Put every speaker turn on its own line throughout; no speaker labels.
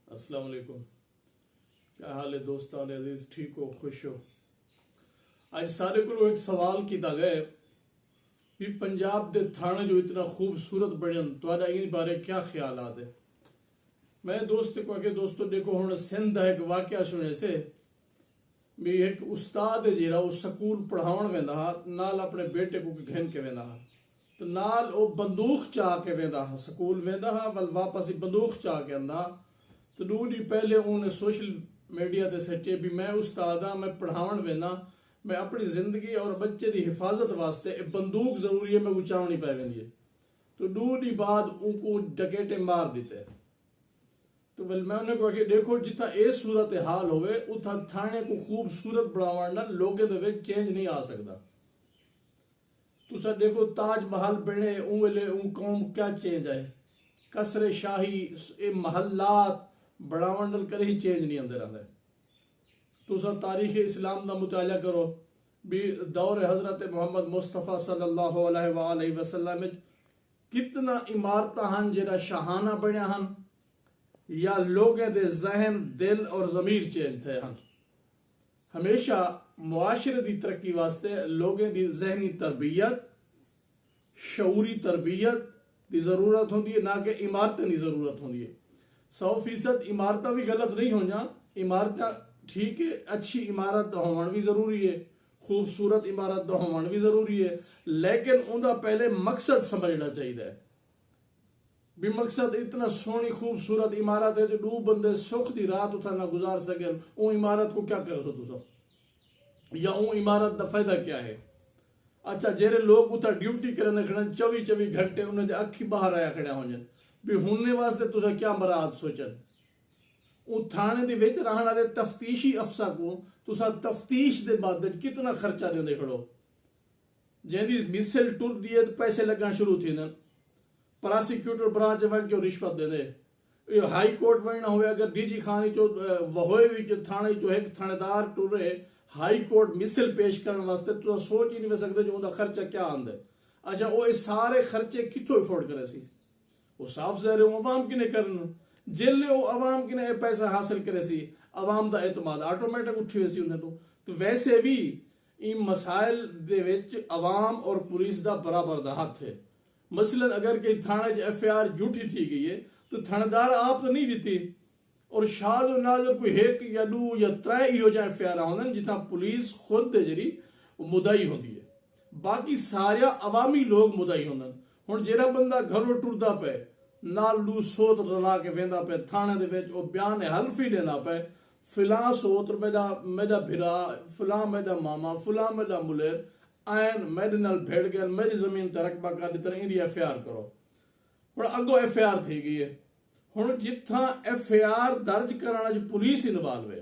अस्सलाम वालेकुम। क्या हाल है दोस्तान अजीज, ठीक हो, खुश हो? आज सारे को एक सवाल किया गया भी पंजाब के थाने जो इतना खूबसूरत बनन तो इन बारे क्या ख्याल आते। मैं दोस्त को आके दोस्तों देखो हूँ सिंध है एक वाकया सुने से भी एक उस्ताद है जरा वो स्कूल पढ़ावन वेंदा हा नाल अपने बेटे को घन के वेंदा हा तो नाल वो बंदूक चाह के वेंदा हा स्कूल वेंदा हा बल वापस ही बंदूक चाह के आंदा तो 2 दिन पहले उन्हें सोशल मीडिया ते सटे भी मैं उस्ताद हाँ, मैं पढ़ावन वेंदा, मैं अपनी जिंदगी और बच्चे की हिफाजत वास्ते बंदूक जरूरी है, मैं उचावनी पै वेंदी है। तो 2 दिन बाद उनको डकेटे मार देते तो वेल मैं उन्हें कहा कि देखो जितना ये सूरत हाल होवे उतना थाने को खूबसूरत बढ़ावा लोगों के चेंज नहीं आ सकता। तुसा देखो ताजमहल बने उले कौम क्या चेंज है, कसरे शाही ये महल्लात बढ़ावन करे ही चेंज नहीं अंदर आता। तुसा तारीख इस्लाम का मुताला करो भी दौर हजरत मोहम्मद मुस्तफ़ा सल्लल्लाहु अलैहि वसल्लम कितना इमारत हैं जरा शाहाना बनिया हैं या लोगों के जहन दिल और ज़मीर चेंज थे हैं। हमेशा मुआशरे की तरक्की वास्ते लोगों की जहनी तरबियत शऊरी तरबियत की ज़रूरत होती है, ना कि इमारतें की ज़रूरत होती है। 100% इमारत भी गलत नहीं हो जा, इमारत ठीक है, अच्छी इमारत होवन भी ज़रूरी है, खूबसूरत इमारत होवन भी ज़रूरी है, लेकिन उनका पहले मकसद समझना चाहिए भी मकसद इतना सोहनी खूबसूरत इमारत है जो 2 बंदे सुख की रात उठा ना गुजार सके वो इमारत को क्या कर सो तुसा या वो इमारत का फायदा क्या है। अच्छा जेरे लोग उतना ड्यूटी करने खड़े 24 घंटे उन्हें अखी बाहर आया खड़े हो जाए भी हुनने वास्ते तुसा क्या मराद सोचन वो थाने दे विच रहने वाले तफ्तीशी अफसर को तुसा तफ्तीश दे बाद कितना खर्चा देंदे खड़ो जैसी मिसल टुर दिए तो पैसे लगना शुरू थी न प्रोसिक्यूटर ब्रांच वन जो रिश्वत दे दे हाई कोर्ट वही ना हो अगर डीजी खानी चो वहोए विच थाने चो एक थानेदार टुरे हाई कोर्ट मिसल पेश करने वास्ते तो सोच ही नहीं सकते जो उनका खर्चा क्या आंदा। अच्छा वो ये सारे खर्चे कितों अफोर्ड करे सी वो साफ ज़ाहिर है अवाम किने करन जिले वो अवाम किने पैसा हासिल करे सी अवाम का एतमाद ऑटोमेटिक उठी वैसी उन्हें तो वैसे भी इन मसाइल दे विच अवाम और पुलिस का बराबर दा हाथ है। मसलन अगर कहीं थाने FIR झूठी थी गई है तो थानेदार आप तो नहीं देती और शाद नाजर कोई 1 या 2 या 3 ही हो जाए FIR होंगे जितना पुलिस खुद जरी मुदई होती है, बाकी सारे अवामी लोग मुदई होंगे। हुण जेरा बंदा घरों टुरदा पे नाल 2 सोत रला के वेंदा पे थाने दे विच ओ बयान हल्फी देना पे फिला सोत मेरा भिरा फला मेरा मामा फला मेरा मुलेर आयन मेरे नाल भेड़ गया मेरी जमीन ते रकबा का दी तरह इंदी FIR करो। हुण अगो FIR थी गई है, हुण जिथा FIR दर्ज कराना जो पुलिस इन्वॉल्व है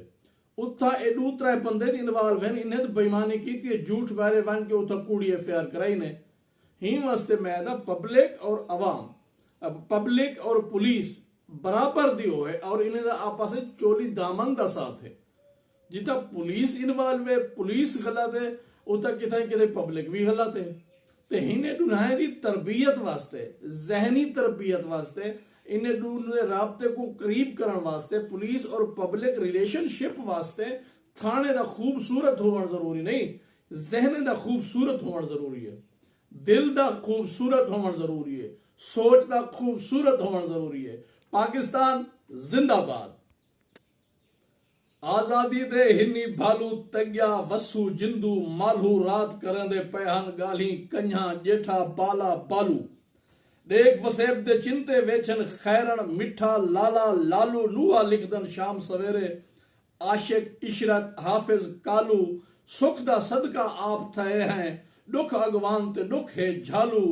उथा ए 2-3 बंदे इन्वॉल्व हैं इन्हें तो बेईमानी की झूठ बारे वन के उथा कूड़ी FIR कराई ने ही वास्ते मैं ना पब्लिक और अवाम अब पब्लिक और पुलिस बराबर दी हो है और इन्हें आपस में चोली दामन का साथ है। जितना पुलिस इन्वॉल्व है पुलिस गलत है उतना कितने पब्लिक भी गलत है। तो इन्हें दुनिया की तरबियत वास्ते जहनी तरबियत वास्ते इन्हें दूसरे राबते को करीब करने वास्ते पुलिस और पब्लिक रिलेशनशिप वास्ते थाने का खूबसूरत होना जरूरी नहीं, जहने का खूबसूरत होना जरूरी है, दिल का खूबसूरत होना जरूरी है, सोच का खूबसूरत होना जरूरी है। पाकिस्तान जिंदाबाद। आजादी दे हिन्नी भालू तग्या वसू जिंदू मालू रात करंदे पैहन गाली कन्या जेठा बाला बालू देख वसेब दे चिंते वेचन खैरन मिठा लाला लालू लूहा लिखदन शाम सवेरे आशिक इशरत हाफिज कालू सुख दा सदका आप थे हैं दुख अगवान ते दुख है झालू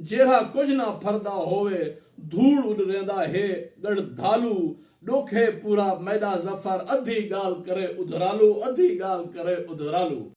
जेरा कुछ ना फरदा होवे धूड़ उड़ रेंदा है गढ़ धालू दुख है पूरा मैदा जफर अधी गाल करे उधरालू अधी गाल करे उधरालू।